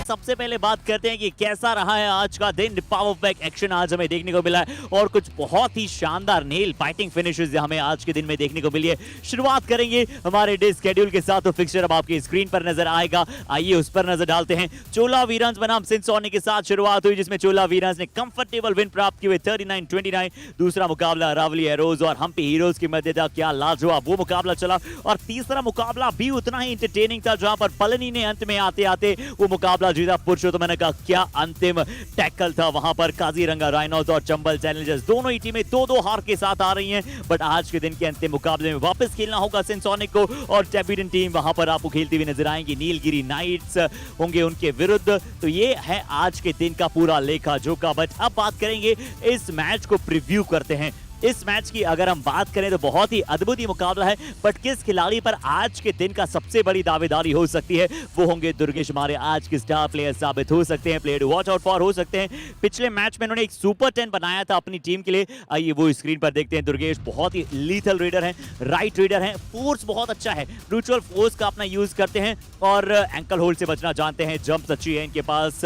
सबसे पहले बात करते हैं कि कैसा रहा है आज का दिन। पावर बैक एक्शन आज हमें देखने को मिला है और कुछ बहुत ही शानदार नेल बाइटिंग फिनिशेस हमें आज के दिन में देखने को मिली है। शुरुआत करेंगे हमारे डे स्केड्यूल के साथ, तो फिक्सचर अब आपकी स्क्रीन पर नजर आएगा, आइए उस पर नजर डालते हैं। चोला वीरांस बनाम सिंसोनी के साथ शुरुआत हुई, जिसमें चोला वीरांस ने कंफर्टेबल विन प्राप्त की हुई 39-29। दूसरा मुकाबला रावली एरोज और हम्पी हीरोज की मध्य था, क्या लाजवाब वो मुकाबला चला। और तीसरा मुकाबला भी उतना ही इंटरटेनिंग था, जहां पर पलनी ने अंत में आते आते वो मुकाबला जीता। पुरुषोत्तम ने कहा क्या अंतिम टैकल था वहां पर। काजीरंगा राइनोस और चंबल चैलेंजर्स दोनों ही टीमें 2-2 हार के साथ आ रही हैं, बट आज के दिन के अंतिम मुकाबले में वापस खेलना होगा सिंसोनिक को, और चैंपियन टीम वहां पर आपको खेलती हुई नजर आएंगी। नीलगिरी नाइट्स होंगे उनके विरुद्ध। तो ये है आज के दिन का पूरा लेखा जोखा। बट अब बात करेंगे इस मैच को प्रीव्यू करते हैं। इस मैच की अगर हम बात करें तो बहुत ही अद्भुत मुकाबला है, बट किस खिलाड़ी पर आज के दिन का सबसे बड़ी दावेदारी हो सकती है वो होंगे दुर्गेश। हमारे आज के स्टार प्लेयर साबित हो सकते हैं, प्लेयर वॉच आउट फॉर हो सकते हैं। पिछले मैच में उन्होंने एक सुपर 10 बनाया था अपनी टीम के लिए, आइए वो स्क्रीन पर देखते हैं। दुर्गेश बहुत ही लीथल रीडर है, राइट रीडर है, फोर्स बहुत अच्छा है, म्यूचुअल फोर्स का अपना यूज करते हैं और एंकल होल्ड से बचना जानते हैं। जंप अच्छी है इनके पास,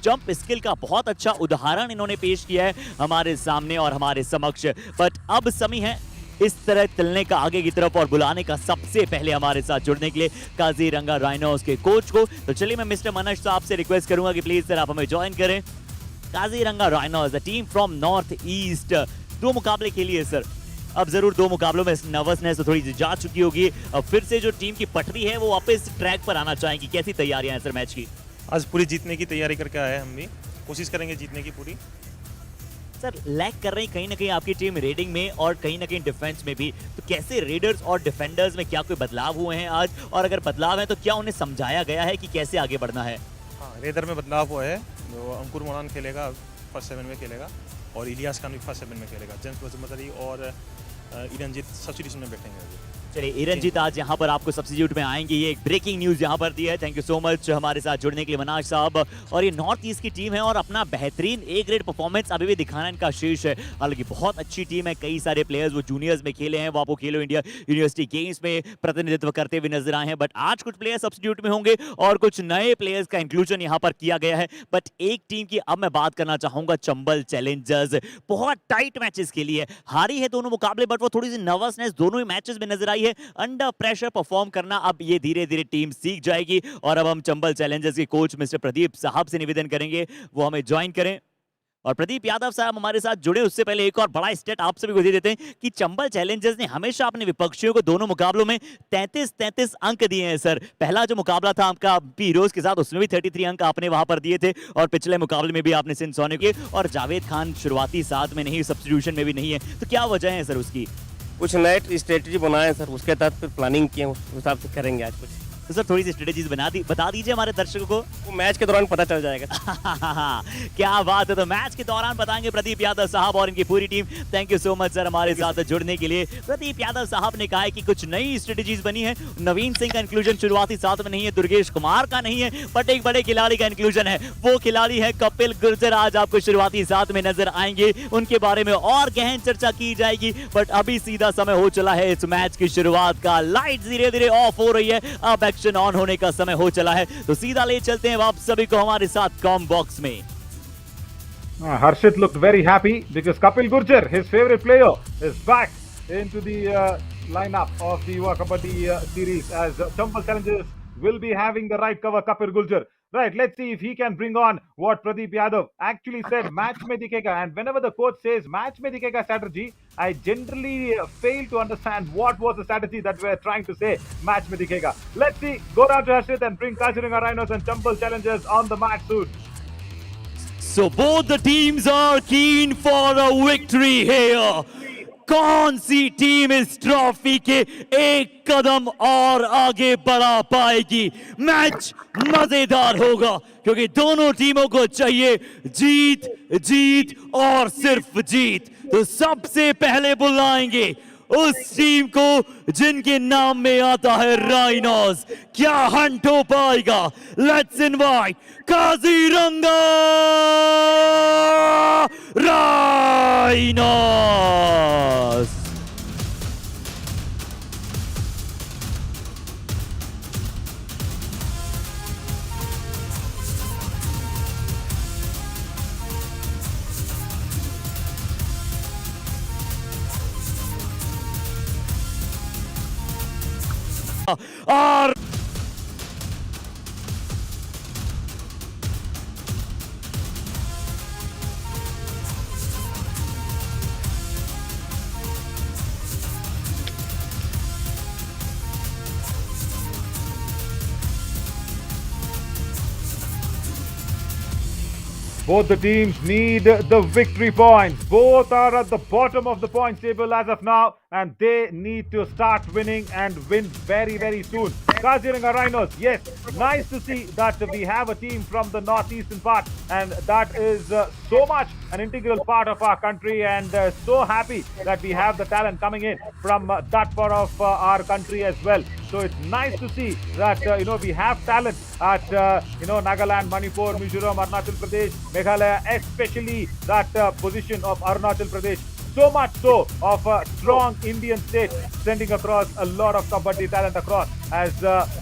जंप स्किल का बहुत अच्छा उदाहरण इन्होंने पेश किया है हमारे सामने और हमारे समक्ष। बट अब समय है इस तरह चलने का आगे की तरफ और बुलाने का सबसे पहले हमारे साथ जुड़ने के लिए काजीरंगा राइनोस के कोच को। तो चलिए मैं मिस्टर मनोज साहब से रिक्वेस्ट करूंगा कि प्लीज सर आप हमें ज्वाइन करें। Kaziranga rhinos the team from north east, 2 मुकाबले के लिए सर। अब जरूर 2 मुकाबलों में नर्वसनेस तो थोड़ी जा चुकी होगी, अब फिर से जो टीम की पटरी है वो वापस ट्रैक पर आना चाहेंगी। कैसी तैयारियां हैं सर मैच की? आज पूरी जीतने की तैयारी करके आए हम भी, कोशिश करेंगे जीतने की पूरी। सर लैग कर रही कहीं ना कहीं आपकी टीम रेडिंग में और कहीं ना कहीं डिफेंस में भी, तो कैसे रेडर्स और डिफेंडर्स में क्या कोई बदलाव हुए हैं आज, और अगर बदलाव है तो क्या उन्हें समझाया गया है कि कैसे आगे बढ़ना है? हाँ, रेडर में बदलाव हुआ है, जो अंकुर मोरान खेलेगा फर्स्ट 7 में खेलेगा और इलियास खान भी फर्स्ट 7 में खेलेगा। जेम्स बसमतरी और इरनजीत सब्स्टिट्यूशन में बैठेंगे। चलिए इरनजीत आज यहाँ पर आपको सब्स्टिट्यूट में आएंगे, ये एक ब्रेकिंग न्यूज यहाँ पर दी है। थैंक यू सो मच हमारे साथ जुड़ने के लिए मनाज साहब। और ये नॉर्थ ईस्ट की टीम है और अपना बेहतरीन ए ग्रेड परफॉर्मेंस अभी भी दिखाना इनका शीर्ष है। हालांकि बहुत अच्छी टीम है, कई सारे प्लेयर्स वो जूनियर्स में खेले हैं, वो आपको खेलो इंडिया यूनिवर्सिटी गेम्स में प्रतिनिधित्व करते हुए नजर आए हैं। बट आज कुछ प्लेयर सब्स्टिट्यूट में होंगे और कुछ नए प्लेयर्स का इंक्लूजन यहाँ पर किया गया है। बट एक टीम की अब मैं बात करना चाहूंगा, चंबल चैलेंजर्स। बहुत टाइट मैचेस के लिए हारी है दोनों मुकाबले, बट वो थोड़ी सी नर्वसनेस दोनों ही मैचेस में नजर आई है। अंडर प्रेशर परफॉर्म करना अब ये धीरे धीरे टीम सीख जाएगी। और अब हम चंबल चैलेंजर्स के कोच मिस्टर प्रदीप साहब से निवेदन करेंगे वो हमें ज्वाइन करें। और प्रदीप यादव साहब हमारे साथ जुड़े उससे पहले एक और बड़ा स्टेट आप सभी को दे देते हैं कि चंबल चैलेंजर्स ने हमेशा अपने विपक्षियों को दोनों मुकाबलों में 33-33 अंक दिए हैं सर। पहला जो मुकाबला था आपका हीरोज के साथ, उसमें भी 33 अंक आपने वहां पर दिए थे, और पिछले मुकाबले में भी आपने सिंसोनी के, और जावेद खान शुरुआती साथ में नहीं, सब्स्टिट्यूशन में भी नहीं है, तो क्या वजह है सर उसकी? कुछ नए स्ट्रेटजी बनाए सर, उसके तहत फिर प्लानिंग किए, उस हिसाब से करेंगे आज कुछ। तो सर थोड़ी सी स्ट्रेटेजीज बता दीजिए हमारे दर्शकों को। वो मैच के दौरान पता चल जाएगा। क्या बात है, तो मैच के दौरान बताएंगे प्रदीप यादव साहब और इनकी पूरी team. Thank you so much sir हमारे साथ जुड़ने के लिए। प्रदीप यादव साहब ने कहा है कि कुछ नई स्ट्रेटेजीज बनी है। नवीन सिंह का इंक्लूजन शुरुआती साथ में नहीं है, दुर्गेश कुमार का नहीं है, बट एक बड़े खिलाड़ी का इंक्लूजन है। वो खिलाड़ी है कपिल गुर्जर, आज आपको शुरुआती साथ में नजर आएंगे, उनके बारे में और गहन चर्चा की जाएगी। बट अभी सीधा समय हो चला है इस मैच की शुरुआत का, लाइट धीरे धीरे ऑफ हो रही है, अब एक्शन ऑन होने का समय हो चला है। तो सीधा ले चलते हैं आप सभी को हमारे साथ कॉम बॉक्स में। Harshit looked very happy because Kapil Gurjar, his favorite player, is back into the lineup of the Yuva Kabaddi series, as Chambal Challengers will be having the right cover. Kapil Gurjar, right, let's see if he can bring on what Pradeep Yadav actually said, match mein dikhega. And whenever the coach says match mein dikhega strategy, I generally fail to understand what was the strategy that we're trying to say, match mein dikhega. Let's see, go down to Harshit and bring Kaziranga Rhinos and Chambal Challengers on the mat soon. So both the teams are keen for a victory here. कौन सी team इस trophy के एक कदम और आगे बढ़ा पाएगी? Match मजेदार होगा क्योंकि दोनों टीमों को चाहिए जीत, जीत और सिर्फ जीत। तो सबसे पहले बुलाएंगे उस टीम को जिनके नाम में आता है राइनोस। क्या हंट हो पाएगा? Let's invite Kaziranga rhinos. और both the teams need the victory points. Both are at the bottom of the points table as of now, and they need to start winning and win very, very soon. Kaziranga Rhinos, yes, nice to see that we have a team from the northeastern part, and that is so much an integral part of our country, and so happy that we have the talent coming in from that part of our country as well. So it's nice to see that we have talent at Nagaland, Manipur, Mizoram, Arunachal Pradesh, Meghalaya, especially that position of Arunachal Pradesh. So much so of a strong Indian state sending across a lot of Kabaddi talent across, as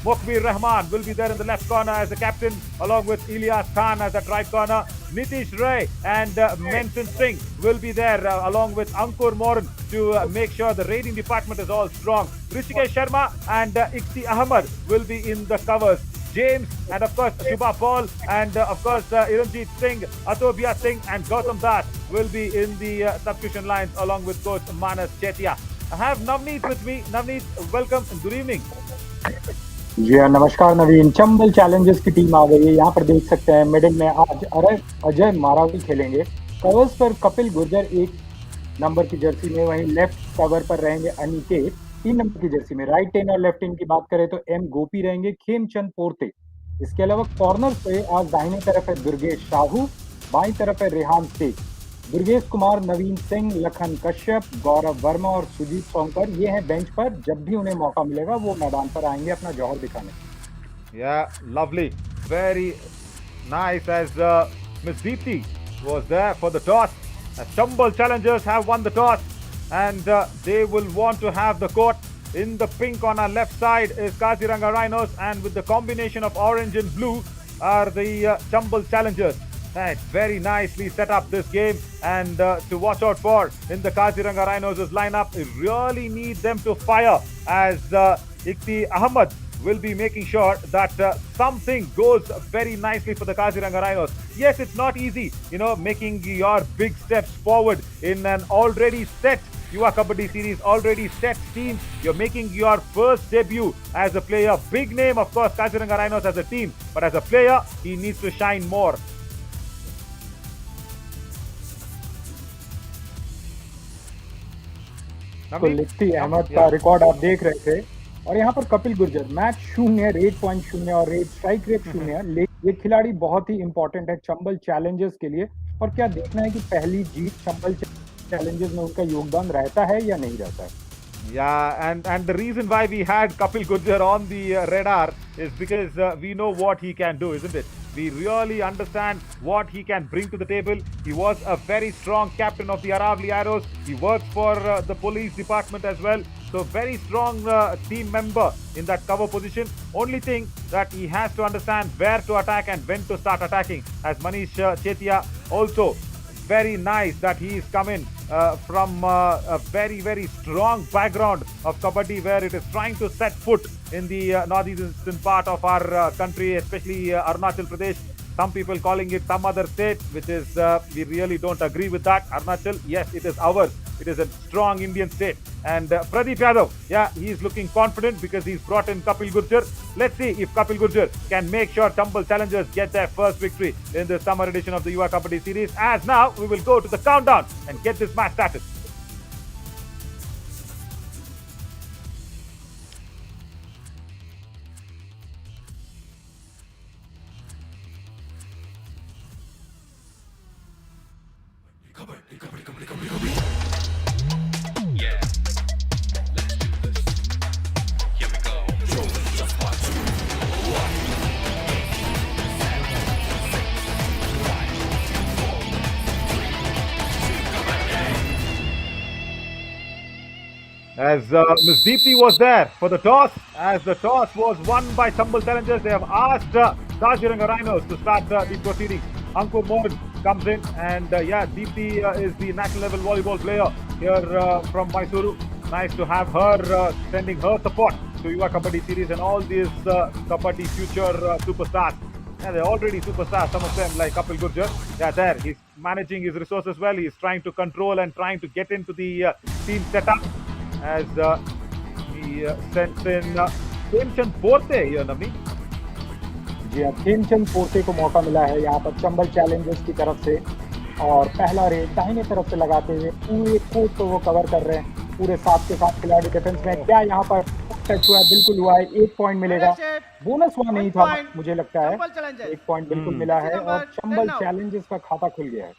Mokbir Rahman will be there in the left corner as the captain, along with Ilyas Khan as the right corner. Nitish Ray and Menton Singh will be there along with Ankur Moran to make sure the raiding department is all strong. Rishikesh Sharma and Ikti Ahmed will be in the covers. James and of course Shubha Paul and of course Iranjit Singh, Atobia Singh and Gautam Das will be in the substitution lines along with coach Manas Chetia. I have Navneet with me. Navneet, welcome and good evening. जी हाँ, नमस्कार नवीन। Chambal Challengers की team आ गई है। यहाँ पर देख सकते हैं मिडिल में आज अजय मारावी खेलेंगे। कवर्स पर कपिल गुर्जर 1 नंबर की जर्सी में, वहीं लेफ्ट कवर पर रहेंगे अनिकेत 3 नंबर की जर्सी में। राइट इन और लेफ्ट इन की बात करें तो एम गोपी रहेंगे, खेमचंद पोर्ते। इसके अलावा कॉर्नर पे आज दाहिने तरफ है दुर्गेश साहू, बाईं तरफ है रेहान शेख। दुर्गेश कुमार, नवीन सिंह, लखन कश्यप, गौरव वर्मा और सुजीत सोनकर ये हैं बेंच पर। जब भी उन्हें मौका मिलेगा वो मैदान पर आएंगे अपना जौहर दिखाने। Yeah, lovely, very nice. As Miss Deepthi was there for the toss. Chambal challengers have won the toss, and they will want to have the court. In the pink on our left side is Kaziranga Rhinos, and with the combination of orange and blue are the Chambal challengers. Right, very nicely set up this game, and to watch out for in the Kaziranga Rhinos' lineup. We really need them to fire, as Ikti Ahmed will be making sure that something goes very nicely for the Kaziranga Rhinos. Yes, it's not easy, making your big steps forward in an already set Yuva Kabaddi series, already set team. You're making your first debut as a player. Big name, of course, Kaziranga Rhinos as a team, but as a player, he needs to shine more. तो लिफ्टी अहमद का record आप देख रहे थे, और यहाँ पर Kapil Gurjar match 0, rate point 0 और रेट स्ट्राइक रेट 0। ये खिलाड़ी बहुत ही इंपॉर्टेंट है चंबल चैलेंजर्स के लिए। और क्या देखना है कि पहली जीत चंबल चैलेंजर्स में उनका योगदान रहता है या नहीं रहता है। Yeah, and the reason why we had Kapil Gurjar on the radar is because we know what he can do, isn't it? We really understand what he can bring to the table. He was a very strong captain of the Aravali Arrows. He works for the police department as well. So very strong team member in that cover position. Only thing that he has to understand where to attack and when to start attacking. As Manish Chetia also, very nice that he is coming from a very, very strong background of Kabaddi, where it is trying to set foot in the northeastern part of our country, especially Arunachal Pradesh. Some people calling it some other state, which is, we really don't agree with that. Arunachal, yes, it is ours. It is a strong Indian state. And Pradeep Yadav, yeah, he is looking confident because he's brought in Kapil Gurjar. Let's see if Kapil Gurjar can make sure Chambal challengers get their first victory in the summer edition of the Yuva Kabaddi series. As now, we will go to the countdown and get this match started. As Ms. Deepthi was there for the toss, as the toss was won by Chambal challengers, they have asked Kaziranga Rhinos to start the proceedings. Ankur Mohan comes in, and yeah, Deepthi is the national level volleyball player here from Mysuru. Nice to have her sending her support to Yuva Kabaddi series and all these Kabaddi future superstars. Yeah, they're already superstars, some of them like Kapil Gurjar. Yeah, there, he's managing his resources well. He's trying to control and trying to get into the team setup as he sends in Premchand Porte here, Navneet. जी हाँ, खेमचंद पोर्ते को मौका मिला है यहाँ पर Chambal Challengers की तरफ से और पहला रेड दाहिने तरफ से लगाते हुए पूरे कोर्ट को वो कवर कर रहे हैं। पूरे 7 के 7 खिलाड़ी डिफेंस में। क्या यहाँ पर टच हुआ है? बिल्कुल हुआ है। 1 पॉइंट मिलेगा। बोनस हुआ नहीं था, मुझे लगता है 1 पॉइंट बिल्कुल मिला है और चंबल चैलेंजर्स का खाता खुल गया है।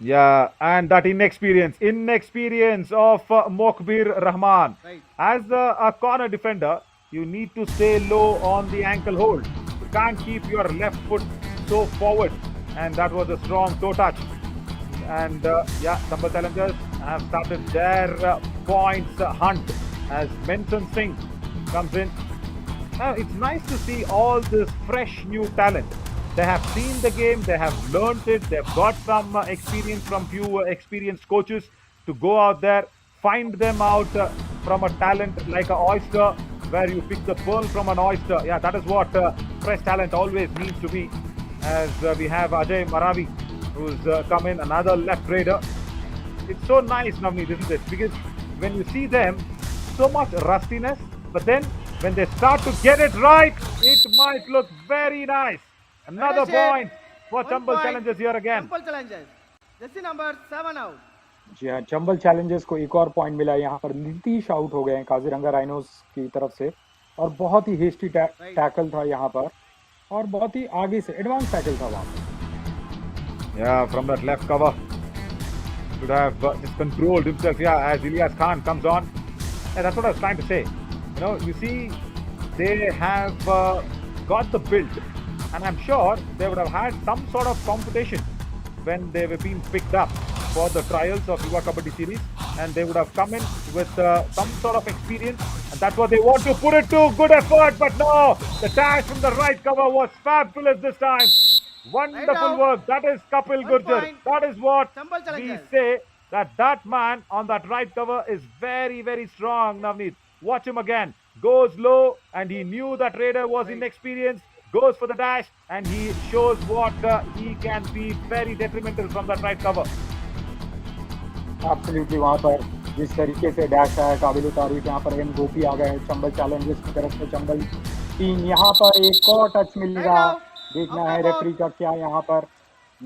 Yeah, and that inexperience of Mokbir Rahman. Right. As a corner defender, you need to stay low on the ankle hold. You can't keep your left foot so forward, and that was a strong toe touch. And yeah, Chambal Challengers have started their points hunt as Benson Singh comes in. It's nice to see all this fresh new talent. They have seen the game, they have learned it, they've got some experience from few experienced coaches to go out there, find them out from a talent like an oyster, where you pick the pearl from an oyster. Yeah, that is what fresh talent always means to be. As we have Ajay Maravi, who's come in, another left raider. It's so nice, Navneet, isn't it? Because when you see them, so much rustiness, but then when they start to get it right, it might look very nice. Another point for Chambal Challengers here again. Chambal Challengers. Jersey number 7 out. जी हाँ, Chambal Challengers को एक और point मिला। यहाँ पर Nitish out हो गए हैं काजीरंगा राइनोस की तरफ से और बहुत ही हेस्टी टैकल था यहाँ पर और बहुत ही आगे से एडवांस टैकल था वहाँ पर। Yeah, from that left cover. Should have just controlled himself. Yeah, as Ilyas Khan comes on. Yeah, that's what I was trying to say. You know, you see, they have got the build. And I'm sure they would have had some sort of competition when they were being picked up for the trials of Yuva Kabaddi series, and they would have come in with some sort of experience, and that's what they want to put it to. Good effort, but no, the dash from the right cover was fabulous this time. Wonderful work. That is Kapil Gurjar. That is what we say, that man on that right cover is very, very strong, Navneet. Watch him again. Goes low, and he knew that raider was inexperienced. Goes for the dash, and he shows what he can be very detrimental from that right cover. Absolutely, वहाँ पर जिस तरीके से dash आया काबिल तारीफ। यहाँ पर एम गोपी आ गए हैं चंबल चैलेंजर्स की तरफ से। चंबल टीम यहाँ पर एक और टच मिलेगा। देखना है रेफरी का क्या यहाँ पर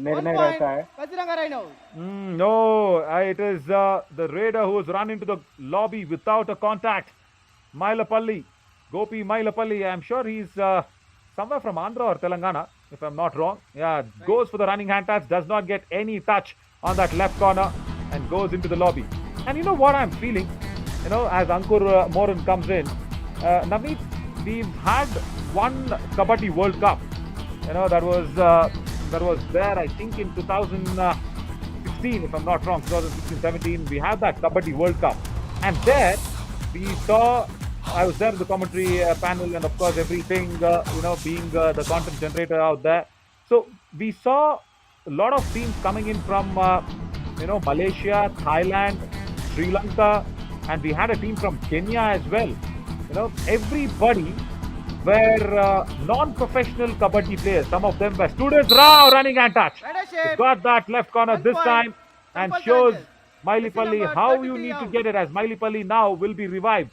निर्णय रहता है। Kaziranga Rhinos. No, it is the raider who has run into the lobby without a contact. Mailapalli, Gopi Mailapalli. I'm sure he's somewhere from Andhra or Telangana, if I'm not wrong. Yeah, goes for the running hand touch, does not get any touch on that left corner and goes into the lobby. And you know what I'm feeling? You know, as Ankur Moran comes in, Navneet, we've had one Kabaddi World Cup. You know, that was there, I think, in 2016, if I'm not wrong, 2016-17, we had that Kabaddi World Cup. And there, we saw, I was there in the commentary panel, and of course everything, you know, being the content generator out there. So we saw a lot of teams coming in from, you know, Malaysia, Thailand, Sri Lanka, and we had a team from Kenya as well. You know, everybody were non-professional Kabaddi players. Some of them were students. Rao running and touch. He got that left corner this time and shows Mailapalli how you need to get it, as Mailapalli now will be revived.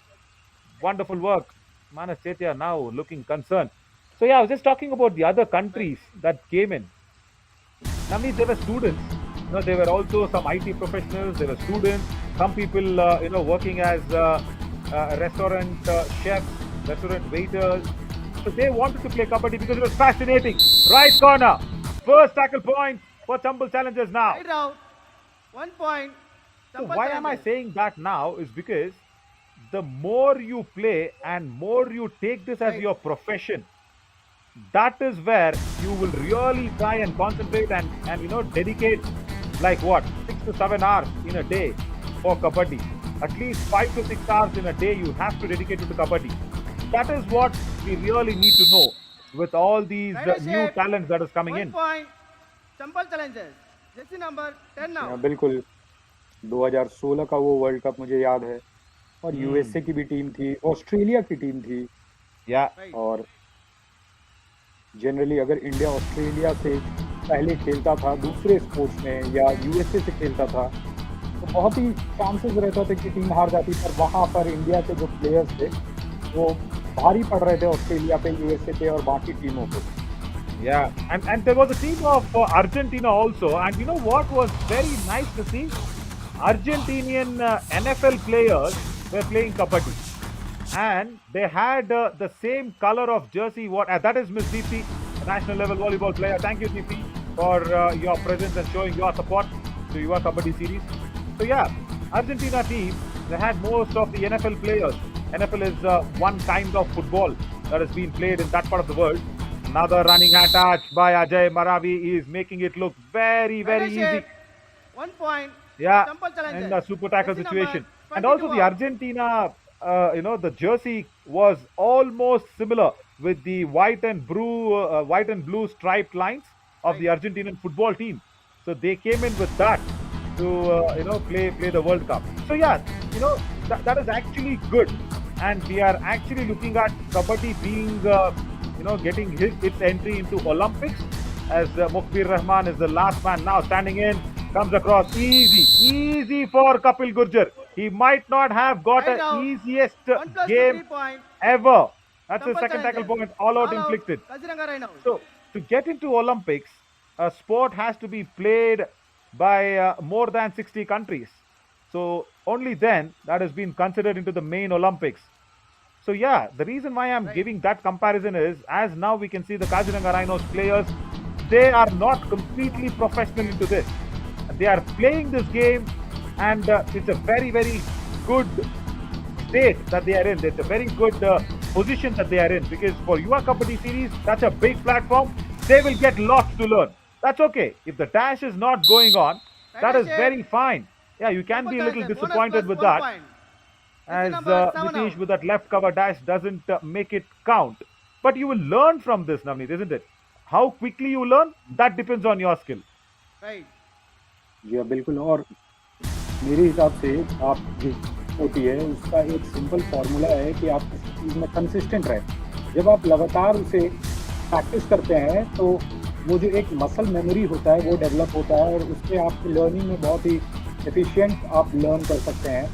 Wonderful work. Manas Chetia now looking concerned. So yeah, I was just talking about the other countries that came in. I mean, they were students. You know, they were also some IT professionals. They were students. Some people, you know, working as restaurant chefs, restaurant waiters. So they wanted to play Kabaddi because it was fascinating. Right corner. First tackle point for Chambal Challengers now. Right out. 1 point. So why am I saying that now is because the more you play and more you take this as your profession, that is where you will really try and concentrate and you know, dedicate like what, 6 to 7 hours in a day for Kabaddi. At least 5 to 6 hours in a day you have to dedicate to Kabaddi. That is what we really need to know with all these new talents that is coming in. 1 point. Chambal Challengers. Jersey number 10 now. बिल्कुल 2016 का वो world cup मुझे याद है और USA की भी team थी, ऑस्ट्रेलिया की टीम थी। Yeah. Right. और जनरली अगर इंडिया ऑस्ट्रेलिया से पहले खेलता था दूसरे स्पोर्ट्स में या यूएसए से खेलता था तो बहुत ही चांसेस रहता था कि टीम हार जाती, पर वहाँ पर इंडिया के जो प्लेयर्स थे वो भारी पड़ रहे थे ऑस्ट्रेलिया पे, यूएसए पे और बाकी टीमों पे। Yeah, and there was a team of Argentina also, and you know what was very nice to see? Argentinian NFL players were playing kabaddi, and they had the same color of jersey. That is Miss Deepthi, a national level volleyball player. Thank you, Deepthi, for your presence and showing your support to Yuva Kabaddi series. So yeah, Argentina team, they had most of the NFL players. NFL is one kind of football that has been played in that part of the world. Another running attack by Ajay Maravi. He is making it look very, very easy. Shape. 1 point. Yeah, Chambal Challengers. in the super tackle Jersey situation. number And also 22 the out. Argentina, the jersey was almost similar with the white and blue striped lines of the Argentinian football team. So they came in with that to play the World Cup. So yeah, that is actually good, and we are actually looking at Kabaddi being getting its entry into Olympics, as Mukhbir Rahman is the last man now standing in, comes across easy for Kapil Gurjar. He might not have got Right the now, easiest 1 plus 2 game 3 point. ever. That's the Chambal second tackle Challengers. point, all out inflicted. Kaziranga Rhinos. So, to get into Olympics, a sport has to be played by more than 60 countries. So, only then that has been considered into the main Olympics. So, yeah, the reason why I'm giving that comparison is, as now we can see the Kaziranga Rhinos players, they are not completely professional into this. They are playing this game, and it's a very, very good state that they are in. It's a very good position that they are in, because for Yuva Kabaddi series, that's a big platform. They will get lots to learn. That's okay. If the dash is not going on, that is very fine. Yeah, you can be a little Chambal Challengers, disappointed with bonus plus that, 1 point. as number 7 Nitish out. with that left cover dash doesn't make it count. But you will learn from this, Navneet, isn't it? How quickly you learn, that depends on your skill. Right. जी हाँ बिल्कुल। और मेरे हिसाब से आप जो होती है उसका एक सिंपल फार्मूला है कि आप किसी चीज़ में कंसिस्टेंट रहे। जब आप लगातार उसे प्रैक्टिस करते हैं तो वो जो एक मसल मेमोरी होता है वो डेवलप होता है, और उससे आप लर्निंग में बहुत ही एफिशिएंट आप लर्न कर सकते हैं।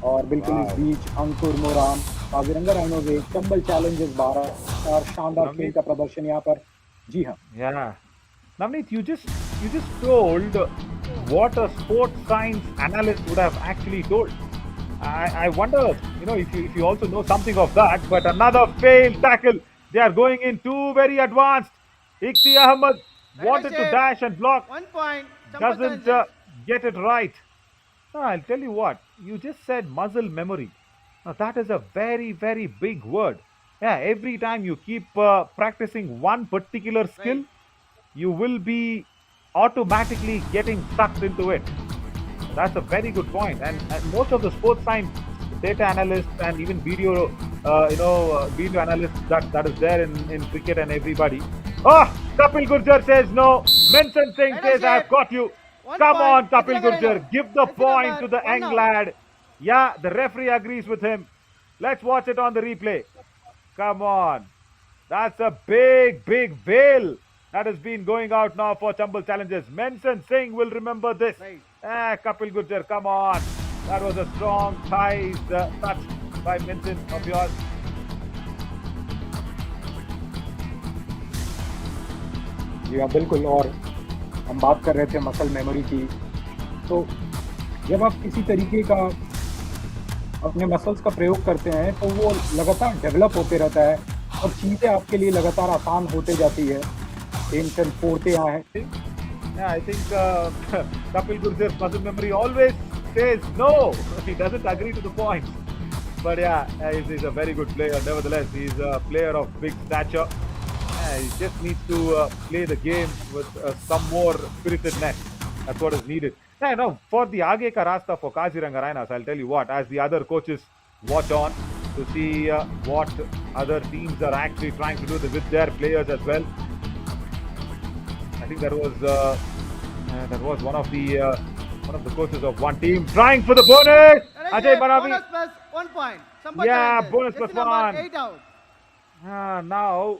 और बिल्कुल इस बीच अंकुर मोरान, काजीरंगा राइनोज, चंबल चैलेंजर्स 12 और शानदार खेल का प्रदर्शन यहाँ पर। जी हाँ। Yeah. Navneet, you just told what a sports science analyst would have actually told. I wonder, if you also know something of that. But another failed tackle. They are going in too very advanced. Ikti Ahmed wanted to dash and block. 1 point. Chambal Doesn't Challengers. get it right. Now, I'll tell you what. You just said muscle memory. Now, that is a very, very big word. Yeah, every time you keep practicing one particular skill, Right. you will be automatically getting sucked into it. That's a very good point. And most of the sports science data analysts and even video, video analysts that is there in cricket and everybody. Oh, Kapil Gurjar says no. Menson Singh Right, says, I've Ashok. got you. 1 Come on, point. Kapil Kaziranga Gurjar. Rhinos. Give the Jersey point number to the 1 young out. lad. Yeah, the referee agrees with him. Let's watch it on the replay. Come on. That's a big, big veil that has been going out now for Chambal Challengers. Menson Singh will remember this. Right. Kapil Gurjar, come on. That was a strong thighs touch by Menson of yours. जी हाँ बिल्कुल। और हम बात कर रहे थे muscle memory की, तो जब आप किसी तरीके का अपने मसल्स का प्रयोग करते हैं तो वो लगातार डेवलप होते रहता है और चीज़ें आपके लिए लगातार आसान होते जाती है। टेंशन फोड़ते यहाँ है। Yeah, I think Kapil Gurjar's muscle memory always says no. He doesn't agree to the points. But yeah, he's a very good player. Nevertheless, he's a player of big stature. He just needs to play the game with some more spiritedness. That's what is needed. Yeah, no, for the Aage ka Rasta for Kaziranga Rhinos, I'll tell you what, as the other coaches watch on to see what other teams are actually trying to do with their players as well. I think that was one of the coaches of one team trying for the bonus. Ajay Maravi. Bonus plus 1 point. Chambal Yeah, challenges. bonus Jersey plus number 1. 8 out. Now,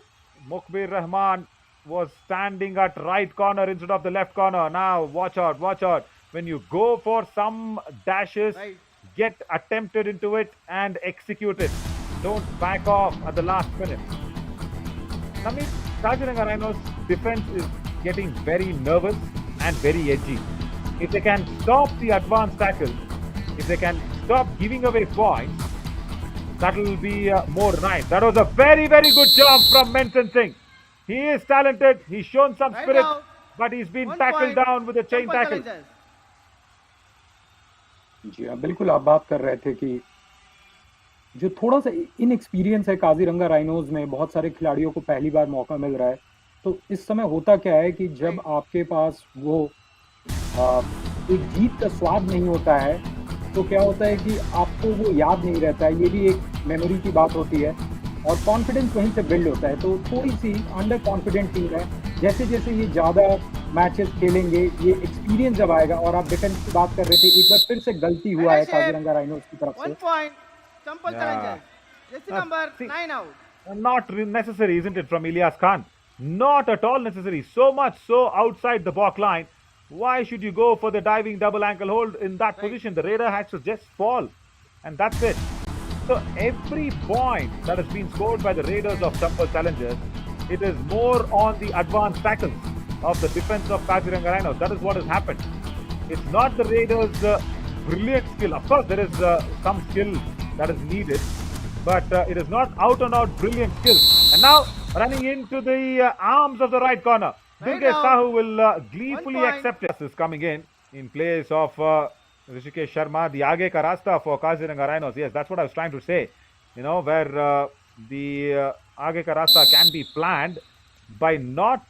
Mukbir Rahman was standing at right corner instead of the left corner. Now, watch out, watch out. When you go for some dashes, Right. get attempted into it and execute it. Don't back off at the last minute. I mean, Kaziranga Rhinos' defense is getting very nervous and very edgy. If they can stop the advanced tackle, if they can stop giving away points, that will be more nice. That was a very, very good job from Menson Singh. He is talented. He's shown some Right spirit, now, but he's been 1 tackled point. down with a chain Chambal tackle. challenges. जी हाँ, बिल्कुल आप बात कर रहे थे कि जो थोड़ा सा इनएक्सपीरियंस है काजीरंगा राइनोज में, बहुत सारे खिलाड़ियों को पहली बार मौका मिल रहा है। तो इस समय होता क्या है कि जब आपके पास वो एक जीत का स्वाद नहीं होता है, तो क्या होता है कि आपको वो याद नहीं रहता है। ये भी एक मेमोरी की बात होती है और कॉन्फिडेंस वहीं से बिल्ड होता है। तो थोड़ी सी अंडर कॉन्फिडेंट टीम है। जैसे जैसे ये ज़्यादा मैचेस खेलेंगे, ये एक्सपीरियंस जब आएगा। और आप डिफेंस की बात कर रहे थे, एक बार फिर से गलती हुआ है काजीरंगा राइनोज की तरफ 1 से। point. Chambal Yeah. challenges. Jersey number see- 9 out. Not necessary, isn't it, from Ilyas Khan? Not at all necessary. So much so outside the balk line. Why should you go for the diving double ankle hold in that position? The raider has to just fall, and that's it. So every point that has been scored by the Raiders of Chambal Challengers, it is more on the advanced tackles of the defense of Kaziranga Rhinos. That is what has happened. It's not the Raiders' brilliant skill. Of course, there is some skill that is needed, but it is not out and out brilliant skill. And now running into the arms of the right corner, Right Durgesh now, Sahu will gleefully 1 point. accept this is coming in place of Rishikesh Sharma. The aage ka rasta for Kaziranga Rhinos. Yes, that's what I was trying to say. You know, where the aage ka rasta can be planned by not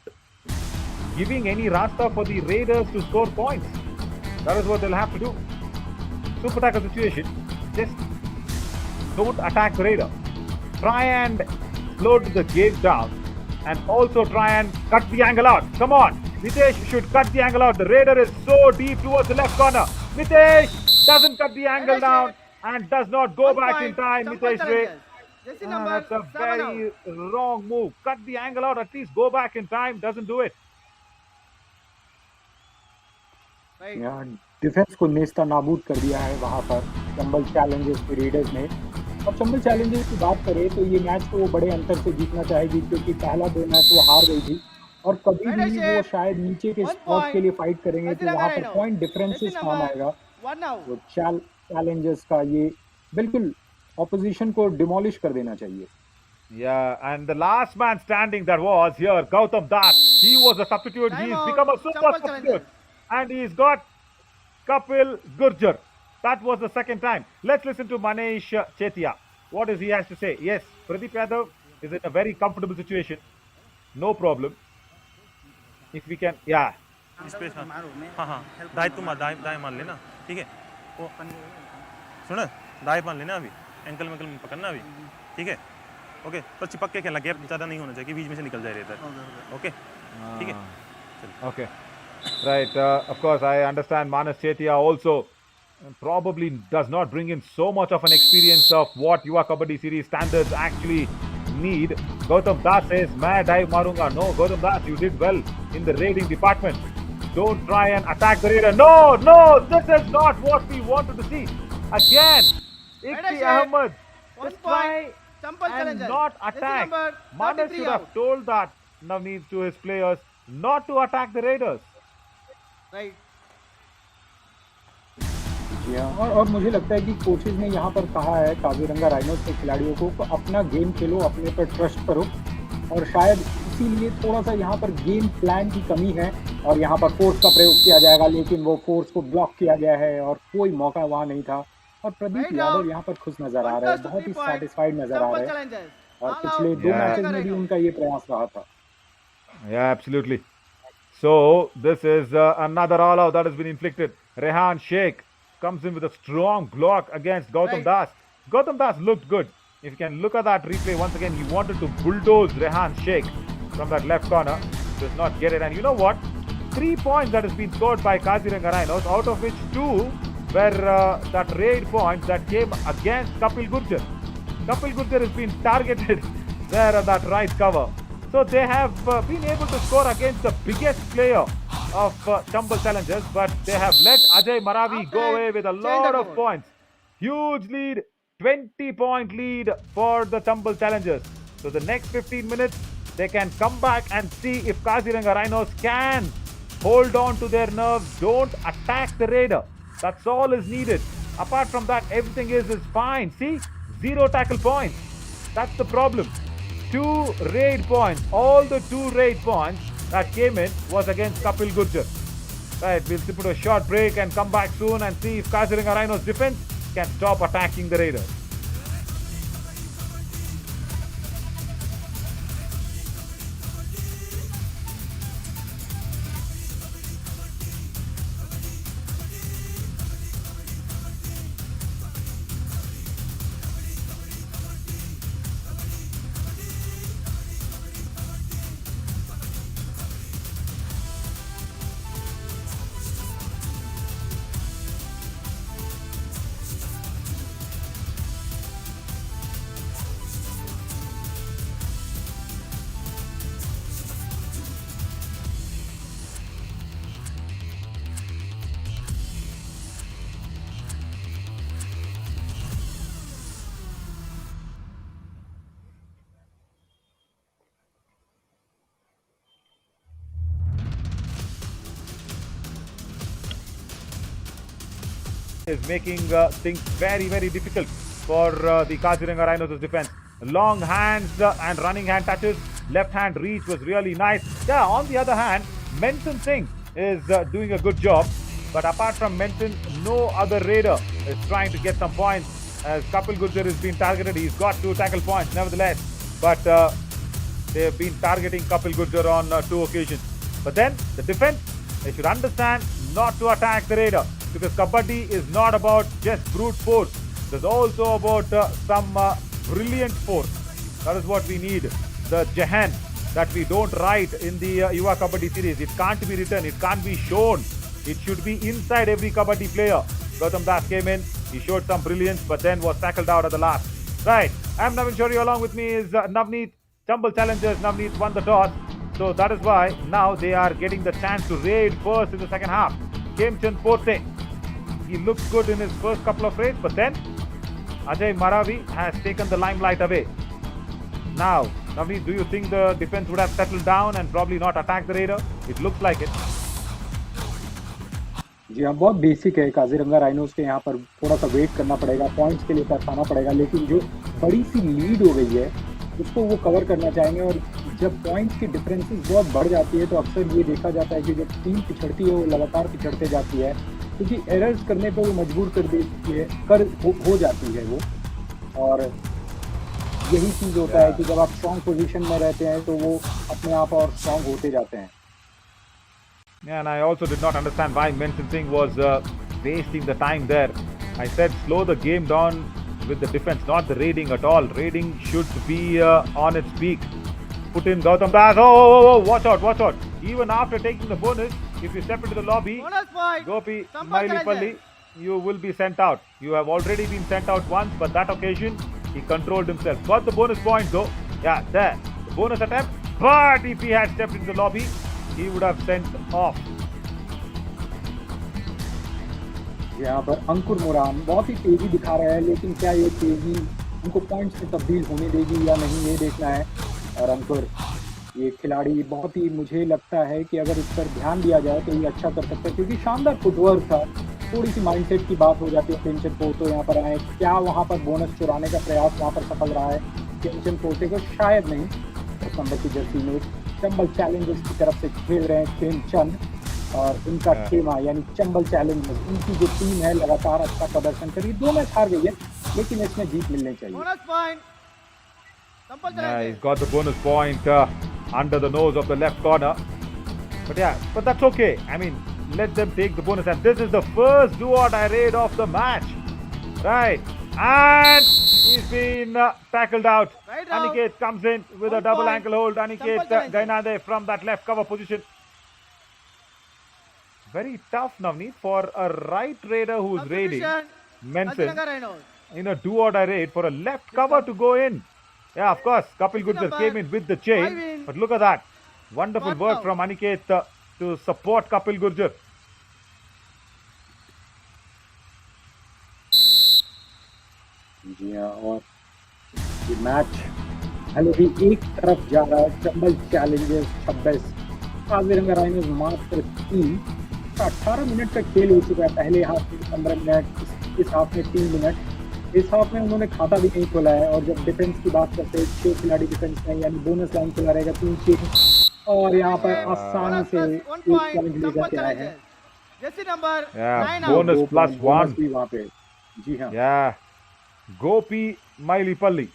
giving any rasta for the Raiders to score points. That is what they'll have to do. Super tackle situation. Just don't attack the Raider. Try and slow the game down and also try and cut the angle out. Come on. Mitesh should cut the angle out. The Raider is so deep towards the left corner. Mitesh doesn't cut the angle down and does not go 1 back in point. time. Chambal Mitesh Ray. challenges. Jersey number That's a 7 out. very wrong move. Cut the angle out. At least go back in time. Doesn't do it. Right. यहाँ defence को नेस्ता नाबूद कर दिया है वहां पर Chambal Challengers के readers ने। और चंबल चैलेंजर्स की बात करें तो ये मैच को वो बड़े अंतर से जीतना चाहेगी, क्योंकि पहला 2 मैच वो हार गई थी और कभी भी वो शायद नीचे के स्पॉट के लिए फाइट करेंगे तो वहां पर पॉइंट डिफरेंसेस काम आएगा। 1 out. तो चैलेंजर्स का ये बिल्कुल ऑपोजिशन को डिमोलिश कर देना चाहिए। Yeah, and the last man standing that was here, Gautam Das. He was a substitute. Time He's out. become a super Chambal substitute. challenges. And he's got Kapil Gurjar. That was the second time. Let's listen to Manish Chetia. What is he has to say? Yes, Pradeep Yadav is in a very comfortable situation. No problem. If we can, yeah. Space हाँ हाँ दाएं तुम दाएं मान लेना, ठीक है। वो सुन, दाएं मान लेना अभी, एंकल में पकड़ना अभी, ठीक है। ओके, पर चिपक के खेलना, गैप ज़्यादा नहीं होना चाहिए कि बीच में से निकल जाए इधर। ओके, ठीक है। Okay. Right. Of course, I understand Manas Chetia also probably does not bring in so much of an experience of what Yuva Kabaddi series standards actually need. Gautam Das says, "Main dive marunga." No, Gautam Das, you did well in the raiding department. Don't try and attack the raider. No, no, this is not what we wanted to see. Again, Ikti Ahmed One is try point. Chambal and challenges. not Jersey attack. number Manas 33 should have out. told that Navneet to his players not to attack the raiders. Right. जी हाँ, और मुझे लगता है कि coaches ने यहाँ पर कहा है काजीरंगा राइनोस के खिलाड़ियों को कि अपना गेम खेलो, अपने पर ट्रस्ट करो। और शायद इसीलिए थोड़ा सा यहाँ पर गेम प्लान की कमी है और यहाँ पर फोर्स का प्रयोग किया जाएगा, लेकिन वो फोर्स को ब्लॉक किया गया है और कोई मौका वहाँ नहीं था। और प्रदीप यादव यहाँ पर खुश नजर आ रहा है, बहुत ही सेटिस्फाइड नजर आ रहा है और पिछले 2 मैचेस में भी उनका ये प्रयास रहा था। Yeah, absolutely. So this is another all out that has been inflicted. Rehan Sheikh comes in with a strong block against Gautam Das. Gautam Das looked good. If you can look at that replay once again, he wanted to bulldoze Rehan Sheikh from that left corner. Does not get it. And you know what? 3 points that has been scored by Kaziranga Rhinos, out of which 2 where that raid point that came against Kapil Gurjar. Kapil Gurjar has been targeted there on that right cover. So they have been able to score against the biggest player of Chambal Challengers, but they have let Ajay Maravi go away with a lot of points. Huge lead, 20-point lead for the Chambal Challengers. So the next 15 minutes, they can come back and see if Kaziranga Rhinos can hold on to their nerves, don't attack the raider. That's all is needed. Apart from that, everything is fine. See, 0 tackle points. That's the problem. 2 raid points. All the 2 raid points that came in was against Kapil Gurjar. Right, we'll put a short break and come back soon and see if Kaziranga Rhinos defense can stop attacking the raiders. Is making things very difficult for the Kaziranga Rhinos' defense. Long hands and running hand touches, left hand reach was really nice. Yeah, on the other hand, Menton Singh is doing a good job, but apart from Menton, no other raider is trying to get some points. As Kapil Gurjar has been targeted, he's got 2 tackle points nevertheless, but they have been targeting Kapil Gurjar on 2 occasions. But then the defense, they should understand not to attack the raider, because Kabaddi is not about just brute force. There's also about some brilliant force. That is what we need. The Jahan that we don't write in the Yuva Kabaddi series. It can't be written. It can't be shown. It should be inside every Kabaddi player. Gautam Das came in. He showed some brilliance, but then was tackled out at the last. Right. I'm Navin Shori. Along with me is Navneet. Chambal Challengers. Navneet won the toss. So that is why now they are getting the chance to raid first in the second half. Kemchand Porte. He looks good in his first couple of raids, but then Ajay Maravi has taken the limelight away. Now, Navneet, do you think the defense would have settled down and probably not attacked the raider? It looks like it. जी हाँ, बहुत basic है. Kaziranga rhinos के यहाँ पर थोड़ा सा wait करना पड़ेगा, पॉइंट्स के लिए तरसाना पड़ेगा, लेकिन जो बड़ी सी लीड हो गई है उसको वो कवर करना चाहेंगे. और जब पॉइंट्स की डिफरेंसेस बहुत बढ़ जाती है तो अक्सर ये देखा जाता है कि जब टीम पिछड़ती है वो लगातार पिछड़ते जाती है, क्योंकि एरर्स करने पर वो मजबूर कर देती है, हो जाती है वो. और यही चीज़ होता है कि जब आप स्ट्रॉन्ग पोजीशन में रहते हैं तो वो अपने आप और स्ट्रॉन्ग होते जाते हैं. Yeah, and I also did not understand why Menton Singh was wasting the time there. I said slow the game down with the defense, not the raiding at all. Raiding should be on its peak. Put in Gautam Das. Oh, watch out. Even after taking the bonus, if you step into the lobby, Gopi Mailipalli, you will be sent out. You have already been sent out once, but that occasion, he controlled himself. Got the bonus point though. Yeah, there. The bonus attempt. But if he had stepped into the lobby, he would have sent off. यहाँ पर अंकुर मोरान बहुत ही तेजी दिखा रहा है, लेकिन क्या ये तेजी उनको पॉइंट्स में तब्दील होने देगी या नहीं, ये देखना है. और अंकुर ये खिलाड़ी बहुत ही, मुझे लगता है कि अगर इस पर ध्यान दिया जाए तो ये अच्छा कर सकता है, क्योंकि शानदार फुटवर्क था. थोड़ी सी माइंडसेट की बात हो जाती है. केमचंद पोर्टे यहाँ पर आए, क्या वहाँ पर बोनस चुराने का प्रयास वहाँ पर सफल रहा है केमचंद पोर्टे को? शायद नहीं. 10 नंबर की जर्सी में चंबल चैलेंजर्स की तरफ से खेल रहे हैं खेमचंद, और उनका खेमा यानी चंबल चैलेंजर्स, उनकी जो टीम है लगातार अच्छा प्रदर्शन करी. 2 मैच हार गई है, लेकिन इसमें जीत मिलनी चाहिए. Yeah, he's got the bonus point under the nose of the left corner. But that's okay. I mean, let them take the bonus. And this is the first do-or-die raid of the match. Right. And he's been tackled out. Aniket comes in with a double ankle hold. Aniket Gainade from that left cover position. Very tough, Navneet, for a right raider who's raiding. Mention Kaziranga Rhinos. in a do or die raid for a left cover to go in. Yeah, of course, Kapil Gurjar came in with the chain. But look at that. Wonderful work from Aniket to support Kapil Gurjar. जी हाँ, और ये match पहले भी एक तरफ जा रहा है। चंबल चैलेंजर्स 26, काजीरंगा राइनोस मात्र 3। 18 मिनट का खेल हो चुका है। पहले हाफ में 15 मिनट, इस हाफ में 3 मिनट। इस हाफ में उन्होंने खाता भी नहीं खोला है। और जब डिफेंस की बात करते हैं, 6 खिलाड़ी डिफेंस में, यानी बोनस लाइन खुला रहेगा 3-6। और यहाँ पर आसानी से एक पॉइंट लेकर के आए हैं। जर्सी नंबर 9 bonus plus 1 भी वहाँ पे। जी हाँ, Yeah, Gopi Mailipalli.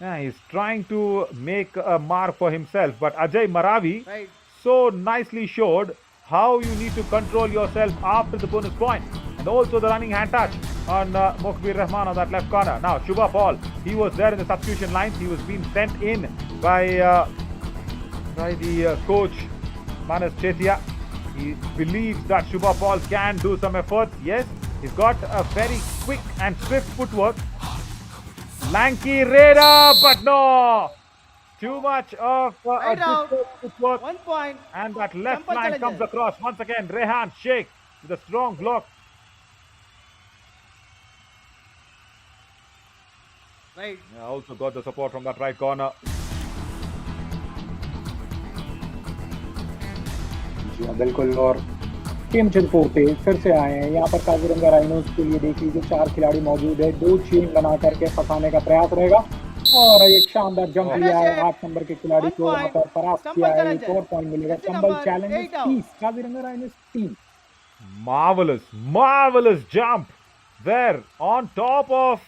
Yeah, he's trying to make a mark for himself, but Ajay Maravi Right. so nicely showed how you need to control yourself after the bonus point, and also the running hand touch on Mokbir Rahman on that left corner. Now Shubha Paul, he was there in the substitution lines. He was being sent in by the coach Manas Chetia. He believes that Shubha Paul can do some efforts. Yes, he's got a very quick and swift footwork. Lanky raider, but no! Too much of Right out. footwork. 1 point. And that left Chambal line challenges. comes across once again. Rehan Sheikh with a strong block. Right. Yeah, also got the support from that right corner. जी हाँ, बिल्कुल। और खेमचंद पोते फिर से आए हैं यहाँ पर। काजीरंगा राइनोस के लिए देख लीजिए 4 खिलाड़ी मौजूद है। 2 चेन बना करके फंसाने का प्रयास रहेगा। और एक शानदार जंप लिया है 8 नंबर के खिलाड़ी को वहाँ पर परास्त किया है। एक और पॉइंट मिलेगा। Chambal Challengers 30, Kaziranga rhinos 3। Marvelous jump there on top of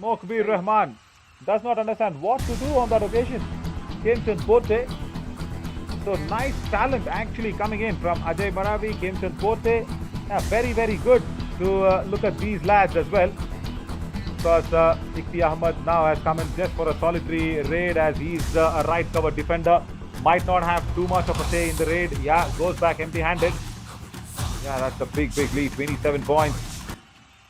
Mokbir Rahman. Does not understand what to do on that occasion. Kemchand Pote. So nice talent actually coming in from Ajay Maravi, Kemchand Pote. Yeah, very, very good to look at these lads as well. Because Ikti Ahmed now has come in just for a solitary raid, as he's a right cover defender. Might not have too much of a say in the raid. Yeah, goes back empty-handed. Yeah, that's a big, big lead. 27 points.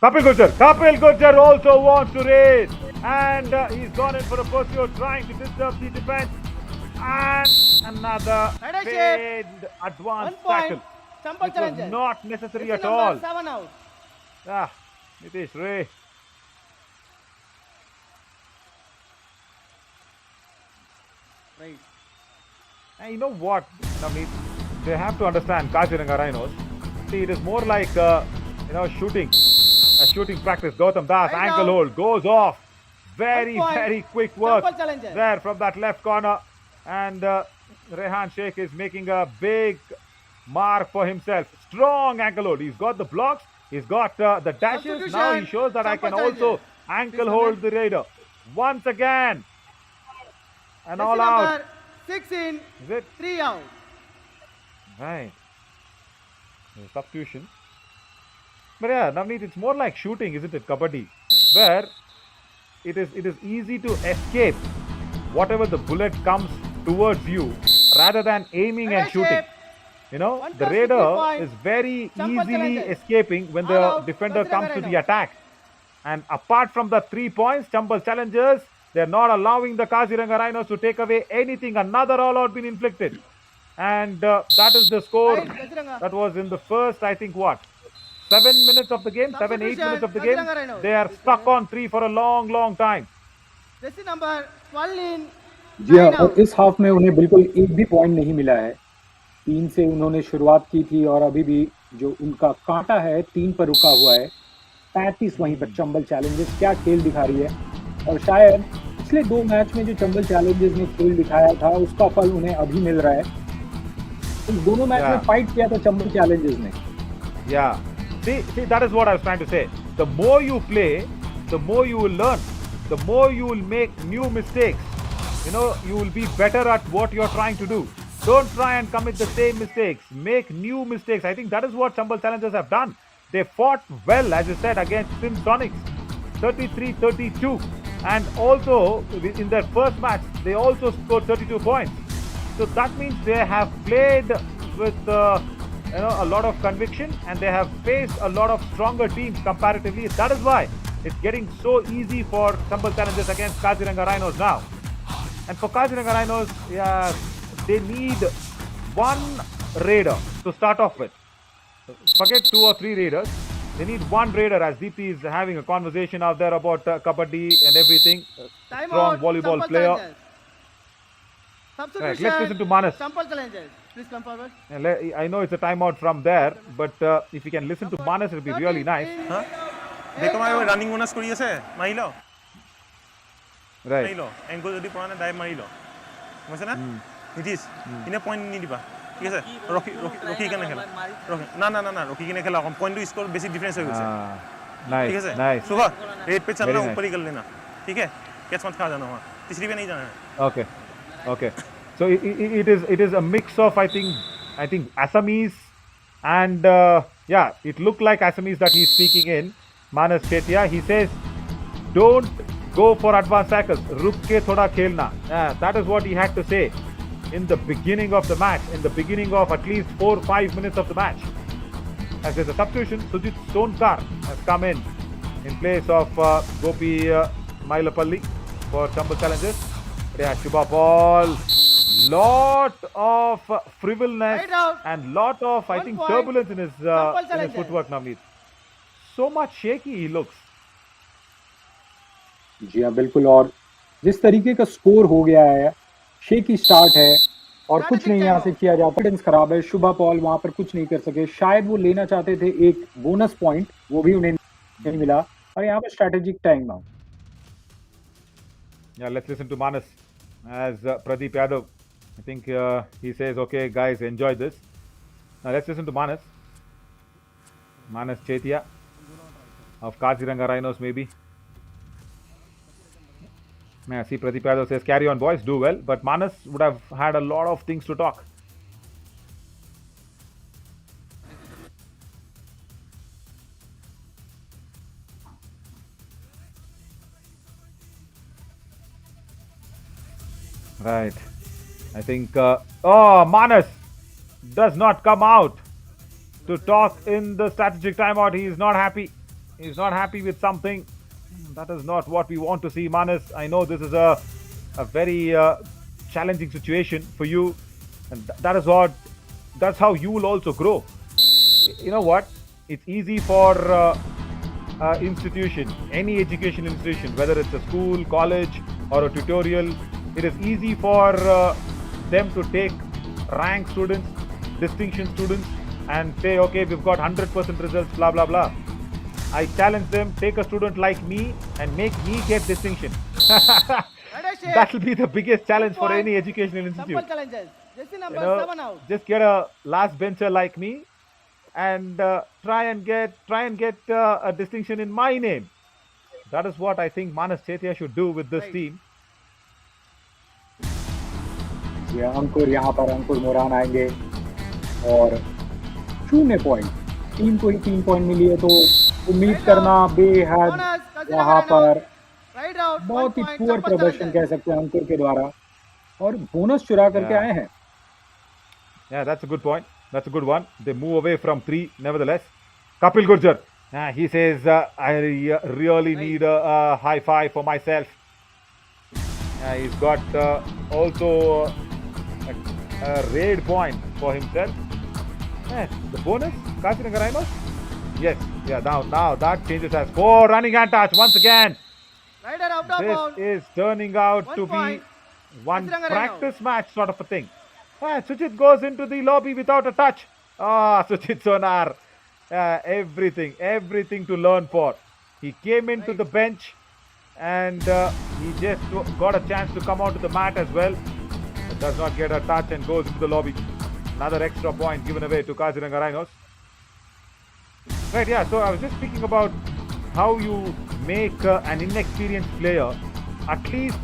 Kapil Gurjar also wants to raid. And he's gone in for a pursuit, trying to disturb the defense. And another Right failed 1 advanced point. tackle. Chambal Which was challenges. not necessary Jesse at all. number 7 out. Yeah, Nitish Ray. Right. And you know what, Navneet? They have to understand Kaziranga Rhinos. See, it is more like, shooting. A shooting practice. Gautam Das, Right ankle now. hold, goes off. Very, 1 point. very quick work Chambal challenges. there from that left corner. And Rehan Sheikh is making a big mark for himself. Strong ankle hold. He's got the blocks. He's got the dashes. Now he shows that I can Chambal also challenges. ankle Please hold the raider. Once again. And Jesse all out. number 6 in, Is it? 3 out. Right. The substitution. But yeah, Navneet, it's more like shooting, isn't it, Kabaddi? Where it is easy to escape whatever the bullet comes towards you rather than aiming and shooting. You know, One the plus raider 50 points. is very Chambal easily challenges. escaping when All the out. defender Kaziranga comes to the Rhinos. attack. And apart from the 3 points, Chambal challengers, they're not allowing the Kaziranga Rhinos to take away anything. Another all-out been inflicted. And that is the score. Right, Kaziranga. That was in the first, I think, what? 7 minutes of the game, 7-8 Substitution, minutes of the game. Kaziranga Rhinos. They are stuck on 3 for a long, long time. Jesse number 12 in, जी हाँ, 9 और out. इस half में उन्हें बिल्कुल एक भी point नहीं मिला है। 3 से उन्होंने शुरुआत की थी और अभी भी जो उनका कांटा है 3 पर रुका हुआ है। 35 वहीं पर चंबल चैलेंजर्स क्या खेल दिखा रही है। और शायद पिछले 2 मैच में जो चंबल चैलेंजर्स ने खेल दिखाया था उसका फल उन्हें अभी मिल रहा है। इन दोनों मैच में फाइट किया था चंबल चैलेंजर्स ने। Yeah. See, that is what I was trying to say. The more you play, the more you will learn. The more you will make new mistakes. You know, you will be better at what you're trying to do. Don't try and commit the same mistakes. Make new mistakes. I think that is what Chambal challengers have done. They fought well, as you said, against Sonics, 33-32. And also, in their first match, they also scored 32 points. So that means they have played with a lot of conviction, and they have faced a lot of stronger teams comparatively. That is why it's getting so easy for Chambal Challengers against Kaziranga Rhinos now. And for Kaziranga Rhinos, yeah, they need one raider to start off with. Forget 2 or 3 raiders. They need one raider, as Deepthi is having a conversation out there about Kabaddi and everything. Time Strong out. volleyball Chambal player. Challengers. Substitution. Right, let's listen to Manas. Chambal Challengers. Please come forward. I know it's a timeout from there, but if you can listen to Manas, it will be really nice. हाँ देखो मैं running bonus करी ऐसे मारी लो मारी Right. लो एंको जल्दी पुराना dive मारी लो मुझे ना नीतीश इन्हें पॉइंट नहीं दिपा ठीक है रॉकी रॉकी रॉकी क्या नहीं खेला रॉकी ना ना ना ना रॉकी क्या नहीं खेला हम point two score basic difference हो गया ठीक Nice, है nice. सुबह रेट पे चलना Very nice. ऊपर ही कर लेना ठीक है कैच मत खा जाना वहाँ तीसरी पे नहीं जाना है Okay, okay. So it is a mix of I think Assamese and yeah, it looked like Assamese that he's speaking in. Manas Chetia, he says, don't go for advanced tackles. Ruk ke thoda khelna. That is what he had to say in the beginning of the match, in the beginning of at least 4-5 minutes of the match. As there's a substitution, Sujit Sonkar has come in place of Gopi Mailapalli for Chambal Challengers. Yeah, Shubha ball. Lot of frivolous Right out. and lot of I 1 think point. turbulence in his Challengers. footwork, Navneet. So much shaky he looks. जी हाँ बिल्कुल। और जिस तरीके का score हो गया है, shaky start है और कुछ नहीं यहाँ से किया जाता। कॉन्फिडेंस खराब है। शुभा पॉल वहां पर कुछ नहीं कर सके। शायद वो लेना चाहते थे एक बोनस पॉइंट, वो भी उन्हें नहीं मिला और यहाँ पर strategic time out. Yeah, let's listen to Manas as Pradeep Yadav. I think he says, okay, guys, enjoy this. Now let's listen to Manas. Manas Chetia of Kaziranga Rhinos, maybe. I see Pradeep Yadav says, carry on, boys, do well. But Manas would have had a lot of things to talk. Right. I think, Manas does not come out to talk in the strategic timeout. He is not happy. He is not happy with something. That is not what we want to see, Manas. I know this is a very challenging situation for you. And that's how you will also grow. You know what? It's easy for institution, any education institution, whether it's a school, college, or a tutorial. It is easy for them to take rank students, distinction students, and say, okay, we've got 100% results, blah, blah, blah. I challenge them, take a student like me and make me get distinction. That will be the biggest challenge for any educational institute. Chambal Challengers. Jersey number 7 out. Just get a last bencher like me and try and get a distinction in my name. That is what I think Manas Chetia should do with this team. ये अंकुर यहाँ पर अंकुर मोरान आएंगे और 0 point. Team को ही 3 point मिली है तो उम्मीद करना बेहद वहाँ पर Right out. बहुत 1 ही point. पुअर Chambal प्रदर्शन Challengers. कह सकते हैं अंकुर के द्वारा और बोनस चुरा करके आए हैं। Yeah, that's a good point. That's a good one. They move away from 3 nevertheless. Kapil Gurjar. He says, I really need a high five for myself. He's got also a raid point for himself. The bonus, Kaziranga Rhinos? Yes, yeah, now that changes as 4 running hand touch once again. Rider out of This bounds. is turning out 1 to point. be one Kaziranga practice match sort of a thing. Sujit goes into the lobby without a touch. Sujit Sonar. Everything to learn for. He came into the bench and he just got a chance to come onto the mat as well. But does not get a touch and goes into the lobby. Another extra point given away to Kaziranga Rhinos. Right, yeah, so I was just speaking about how you make an inexperienced player at least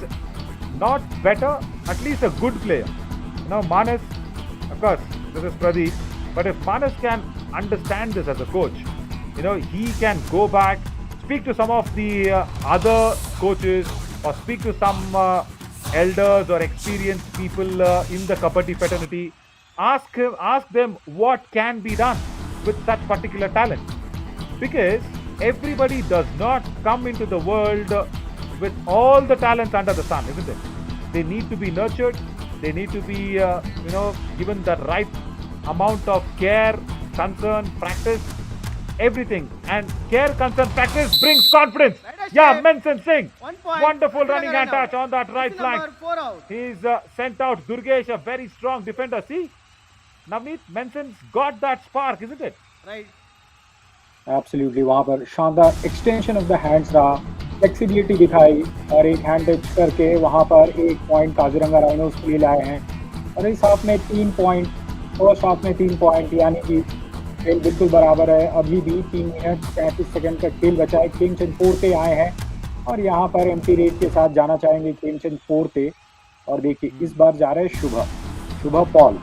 not better, at least a good player. Now Manas, of course, this is Pradeep, but if Manas can understand this as a coach, he can go back, speak to some of the other coaches or speak to some elders or experienced people in the Kabaddi fraternity ask them what can be done with such particular talent, because everybody does not come into the world with all the talents under the sun, isn't it? They need to be nurtured. They need to be, given the right amount of care, concern, practice, everything. And care, concern, practice brings confidence. Right, Yeah, Ashif. Menson Singh. 1 point. Wonderful Kaziranga running hand Rhinos. touch on that right Jersey flank. number 4 out. He's sent out Durgesh, a very strong defender. See, Navneet, Menson's got that spark, isn't it? Right. Absolutely वहां पर शानदार extension of the hands रहा, flexibility दिखाई और एक hand touch करके वहां पर एक पॉइंट काजीरंगा राइनोस के लिए लाए हैं। और इस हाफ में 3 पॉइंट, फर्स्ट हाफ में 3 पॉइंट, यानी कि खेल बिल्कुल बराबर है। अभी भी 3 मिनट 35 सेकंड का खेल बचा है। किंगचंद फोर्टे आए हैं और यहाँ पर एम्प्टी रेट के साथ जाना चाहेंगे किंगचंद फोर्टे। और देखिए इस बार जा रहे हैं शुभा Paul.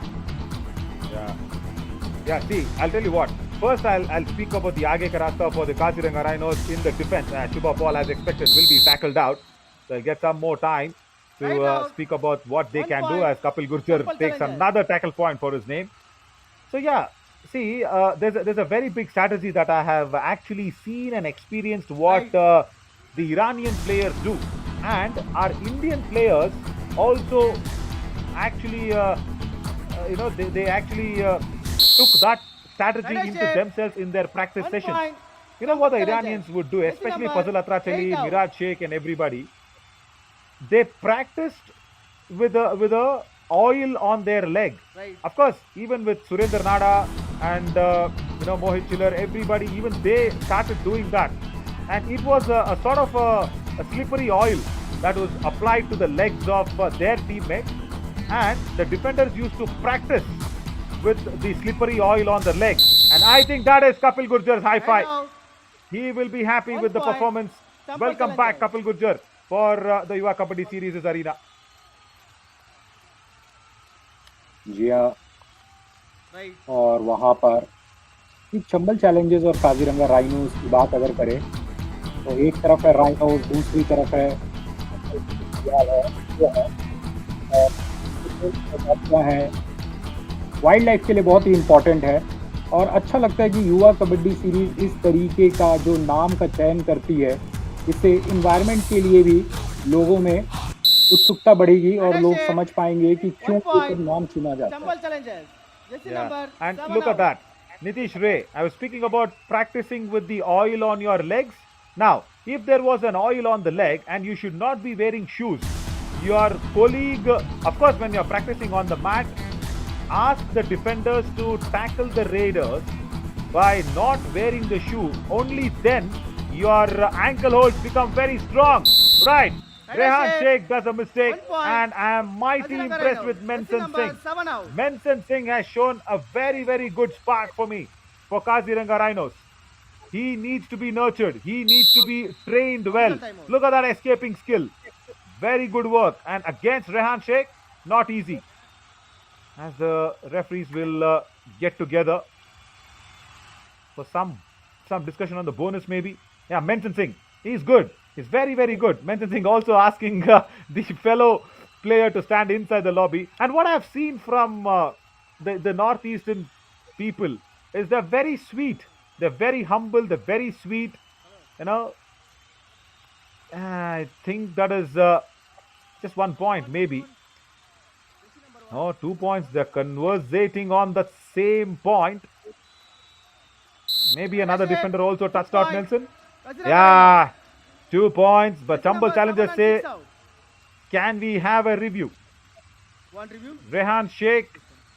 Yeah, see, I'll tell you what. First, I'll speak about the Aage Karasta for the Kaziranga Rhinos in the defense. Shubha Paul, as expected, will be tackled out. So I'll get some more time to Right out. speak about what they 1 can do point. as Kapil Gurjar Simple takes challenges. another tackle point for his name. So yeah, see, there's a very big strategy that I have actually seen and experienced what the Iranian players do, and our Indian players also actually, they actually took that strategy Right, into Ashif. themselves in their practice 1 sessions. point. You know what the Simple Iranians challenges. would do, Jersey especially number Fazal Atrachali, 8 out. Miraj Sheikh, and everybody. They practiced with a oil on their leg. Right. Of course, even with Surendra Nada and Mohit Chiller, everybody, even they started doing that, and it was a sort of a slippery oil that was applied to the legs of their teammates, and the defenders used to practice with the slippery oil on the legs. And I think that is Kapil Gurjar's high Right five. out. He will be happy 1 with the point. performance. Chambal Welcome back, challenges. Kapil Gurjar, for the Yuva Kabaddi Series arena. जी हाँ। Right. और वहाँ पर Chambal challenges और Kaziranga rhinos की बात अगर करें तो एक तरफ है राइनोस, दूसरी तरफ है वाइल्ड लाइफ के लिए बहुत ही इम्पोर्टेंट है। और अच्छा लगता है कि युवा कबड्डी सीरीज इस तरीके का जो नाम का चयन करती है, इससे इन्वायरमेंट के लिए भी लोगों में उत्सुकता बढ़ेगी और लोग समझ पाएंगे कि क्यों ये सब नाम चुना जाता है। Chambal challenges. Jersey number And 7 look at out. that. Nitish Ray, I was speaking about practicing with the oil on your legs. Now, if there was an oil on the leg and you should not be wearing shoes, your colleague, of course, when you're practicing on the mat, ask the defenders to tackle the raiders by not wearing the shoe. Only then your ankle holds become very strong. Right. Right, Rehan Ashif. Sheikh does a mistake, 1 point. and I am mighty Kaziranga impressed Rhinos. with Jersey Menson number Singh. 7 out. Menson Singh has shown a very, very good spark for me for Kaziranga Rhinos. He needs to be nurtured. He needs to be trained well. Look at that escaping skill. Very good work. And against Rehan Sheikh, not easy. As the referees will get together for some discussion on the bonus maybe. Yeah, Menson Singh. He's good. He's very, very good. Menson Singh also asking the fellow player to stand inside the lobby. And what I've seen from the northeastern people is they're very sweet. They're very humble. They're very sweet. You know, I think that is just 1 point maybe. No, 2 points. They're conversating on the same point. Maybe another defender also touched out Nelson. Kaziranga Yeah, 2 points. But Rhinos. Chambal Jersey challengers number say, 7 and 6 out. can we have a review? One review. Rehan Sheikh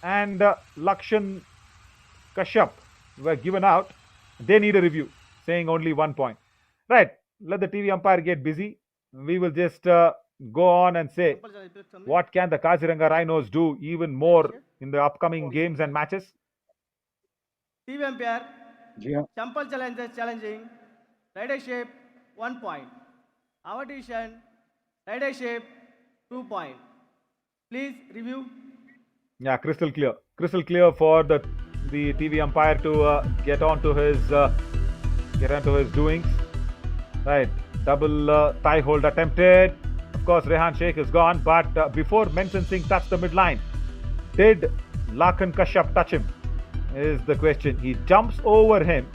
and Lakshan Kashyap were given out. They need a review, saying only 1 point. Right, let the TV umpire get busy. We will just go on and say, Chambal challenges. what can the Kaziranga Rhinos do even more in the upcoming games and matches? TV umpire. जी हाँ। Chambal challenges challenging. Rider shape 1 point. Our decision. Rider shape 2 point. Please review. Yeah, crystal clear. Crystal clear for the TV umpire to get onto his doings. Right, double thigh hold attempted. Of course, Rehan Sheikh is gone, but before Menson Singh touched the midline, did Lakan Kashyap touch him? Is the question. He jumps over him.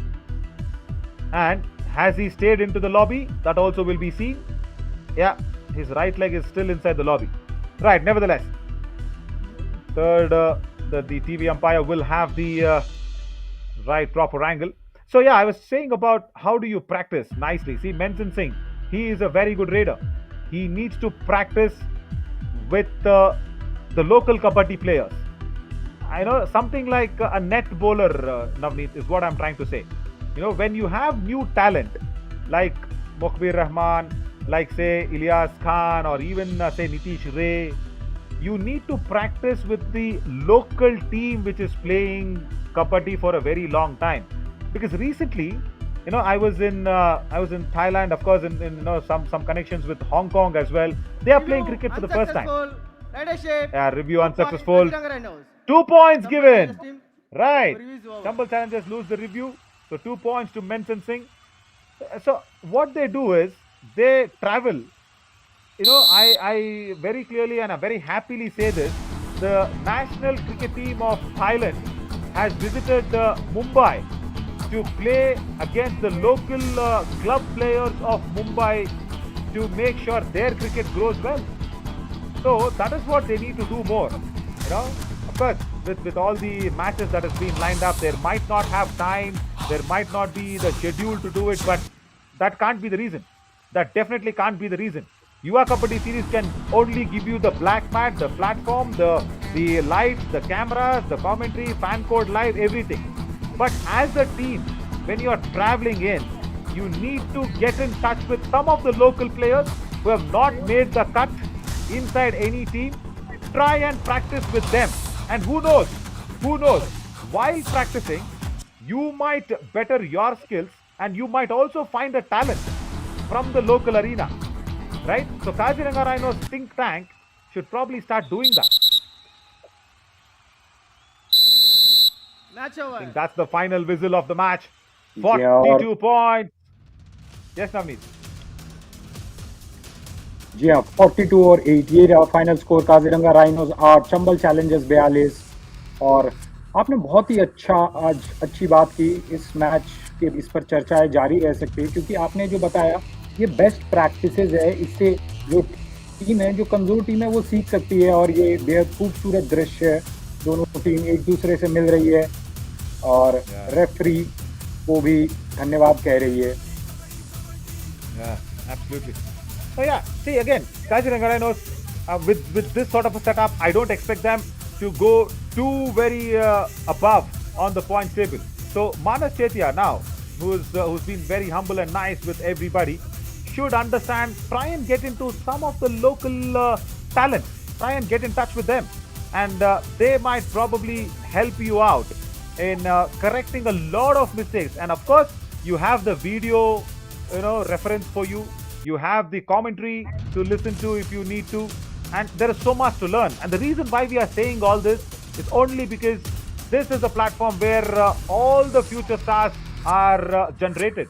And has he stayed into the lobby? That also will be seen. Yeah, his right leg is still inside the lobby. Right, nevertheless. Third, the TV umpire will have the right proper angle. So yeah, I was saying about how do you practice nicely. See, Menzin Singh, he is a very good raider. He needs to practice with the local kabaddi players. I know something like a net bowler, Navneet, is what I'm trying to say. You know, when you have new talent like Mukhbir Rahman, like say Ilyas Khan, or even say Nitish Ray, you need to practice with the local team which is playing kabaddi for a very long time. Because recently, you know, I was in Thailand, of course, in you know some connections with Hong Kong as well. They are playing cricket for the first time. Yeah, review unsuccessful. 2 points given. Right. Chambal challengers lose the review. So 2 points to Menzin Singh. So what they do is they travel. You know, I very clearly and I very happily say this. The national cricket team of Thailand has visited Mumbai to play against the local club players of Mumbai to make sure their cricket grows well. So that is what they need to do more. You know, of course, with all the matches that has been lined up, there might not have time, there might not be the schedule to do it, but that can't be the reason. That definitely can't be the reason. Yuva Kabaddi series can only give you the black mat, the platform, the lights, the cameras, the commentary, fan code live, everything. But as a team, when you are traveling in, you need to get in touch with some of the local players who have not made the cut inside any team. Try and practice with them. And who knows, while practicing, you might better your skills and you might also find a talent from the local arena. Right? So Kaziranga Rhinos think tank should probably start doing that. Match over. I think that's the final whistle of the match. 42 points. Yes, Navneet. जी हाँ 42 और 8 ये रहा final score Kaziranga rhinos 8 Chambal Challengers 42 और आपने बहुत ही आज अच्छी बात की इस मैच के इस पर चर्चाएं जारी रह सकती है क्योंकि आपने जो बताया ये बेस्ट प्रैक्टिसेस है इससे जो टीम है जो कमजोर टीम है वो सीख सकती है और ये बेहद खूबसूरत दृश्य है दोनों टीम एक दूसरे से मिल रही है और रेफरी को भी धन्यवाद कह रही है Absolutely. So yeah, see again, Kaziranga Rhinos with this sort of a setup, I don't expect them to go too very above on the points table. So Manas Chetia now, who's been very humble and nice with everybody, should understand, try and get into some of the local talent, try and get in touch with them, and they might probably help you out in correcting a lot of mistakes. And of course, you have the video, reference for you. You have the commentary to listen to if you need to, and there is so much to learn. And the reason why we are saying all this is only because this is a platform where all the future stars are generated.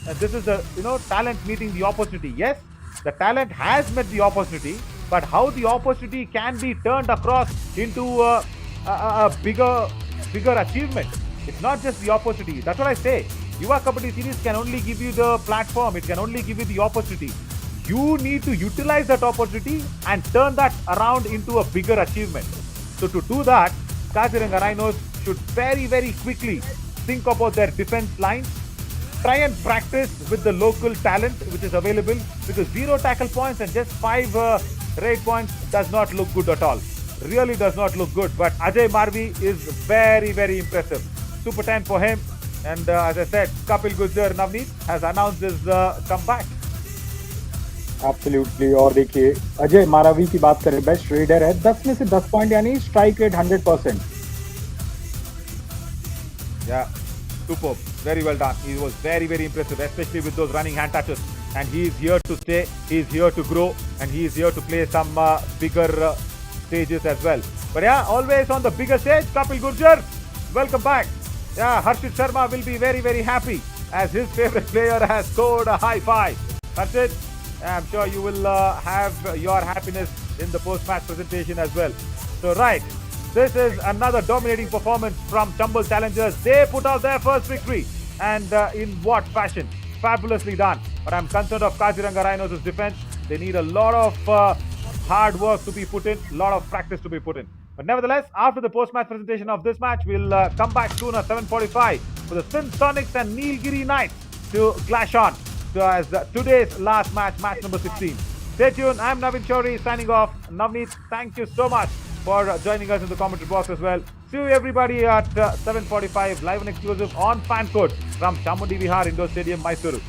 And this is the talent meeting the opportunity. Yes, the talent has met the opportunity, but how the opportunity can be turned across into a bigger achievement. It's not just the opportunity. That's what I say. Yuva Kabaddi series can only give you the platform. It can only give you the opportunity. You need to utilize that opportunity and turn that around into a bigger achievement. So to do that, Kaziranga Rhinos should very, very quickly think about their defense lines. Try and practice with the local talent which is available, because 0 tackle points and just 5 raid points does not look good at all. Really does not look good. But Ajay Marvi is very, very impressive. Super 10 for him. And as I said, Kapil Gujjar Navneet has announced his comeback. Absolutely. और देखिए अजय मारावी की बात करें, best raider है, 10 में से 10 point यानी strike rate 100%. Yeah, superb. Very well done. He was very, very impressive, especially with those running hand touches. And he is here to stay. He is here to grow, and he is here to play some bigger stages as well. But yeah, always on the bigger stage, Kapil Gurjar, welcome back. Yeah, Harshit Sharma will be very, very happy as his favorite player has scored a high 5. Harshit, I'm sure you will have your happiness in the post-match presentation as well. So right, This is another dominating performance from Chambal Challengers. They put out their first victory, and in what fashion? Fabulously done. But I'm concerned of Kaziranga Rhinos' defense. They need a lot of hard work to be put in, a lot of practice to be put in. But nevertheless, after the post-match presentation of this match, we'll come back soon at 7:45 for the Sin Sonics and Nilgiri Knights to clash on as today's last match, match number 16. Stay tuned. I'm Navin Chaudhary signing off. Navneet, thank you so much for joining us in the commentary box as well. See you everybody at 7:45 live and exclusive on Fan Code from Chamundi Vihar Indoor Stadium, Mysuru.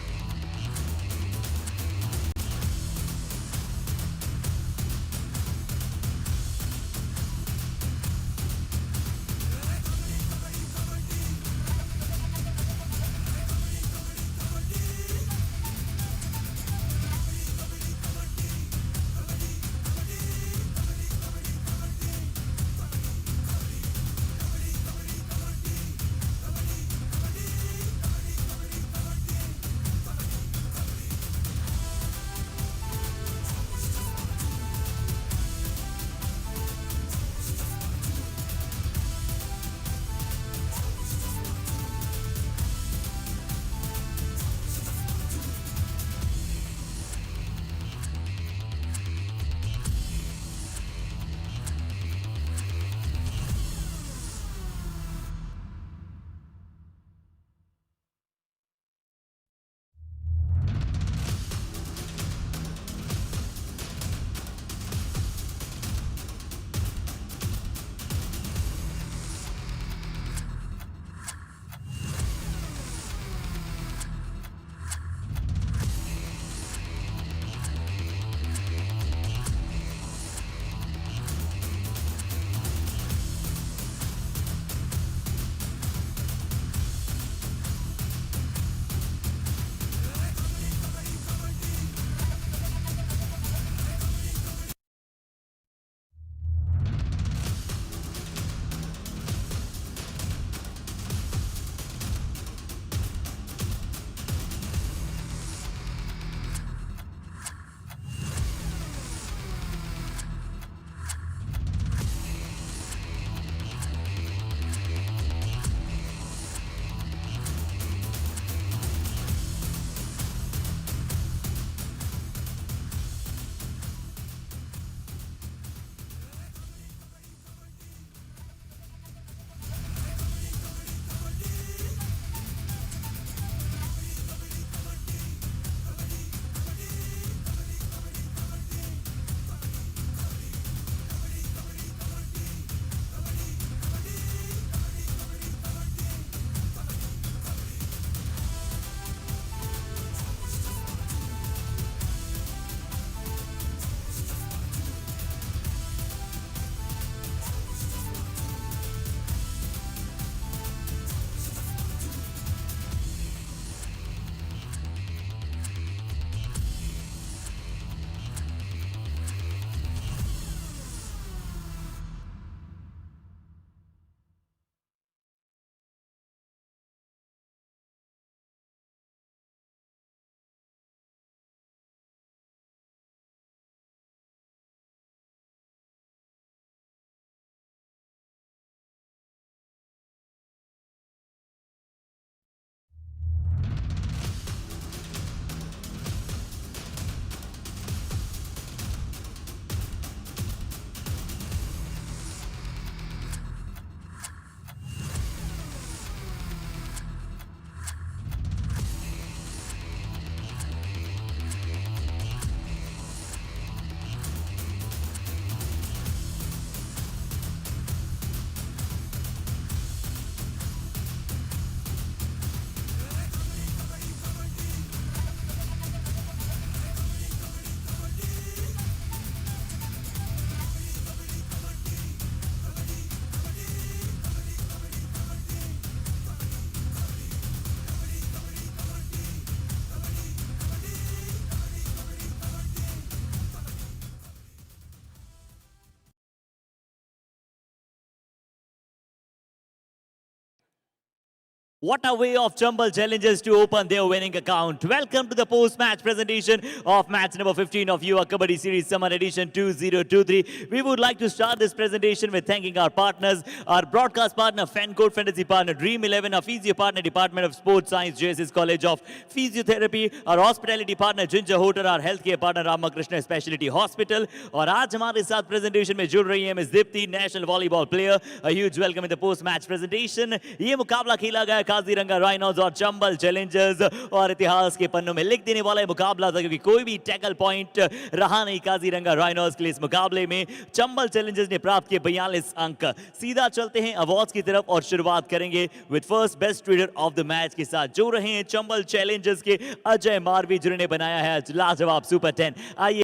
What a way of Chambal Challengers to open their winning account. Welcome to the post-match presentation of match number 15 of Yuva Kabaddi Series Summer Edition 2023. We would like to start this presentation with thanking our partners, our broadcast partner, Fan Code Fantasy partner, Dream 11, our physio partner, Department of Sports Science, JSS College of Physiotherapy, our hospitality partner, Ginger Hotel, our healthcare partner, Ramakrishna Specialty Hospital. और आज हमारे साथ presentation में जुड़ रही है miss Deepti, national volleyball player. A huge welcome in the post-match presentation. ये मुकाबला खेला गया काजीरंगा राइनोज और चंबल चैलेंजर्स और इतिहास के पन्नों में लिख देने वाला मुकाबला था क्योंकि कोई भी टैकल पॉइंट रहा नहीं काजीरंगा राइनोज के लिए इस मुकाबले में। चंबल चैलेंजर्स ने प्राप्त किए 42 अंक। सीधा चलते हैं अवार्ड्स की तरफ और शुरुआत करेंगे with first best trader of the match के साथ जो रहे हैं चंबल चैलेंजर्स के अजय मारवी जिन्होंने बनाया है लाजवाब सुपर 10। आइए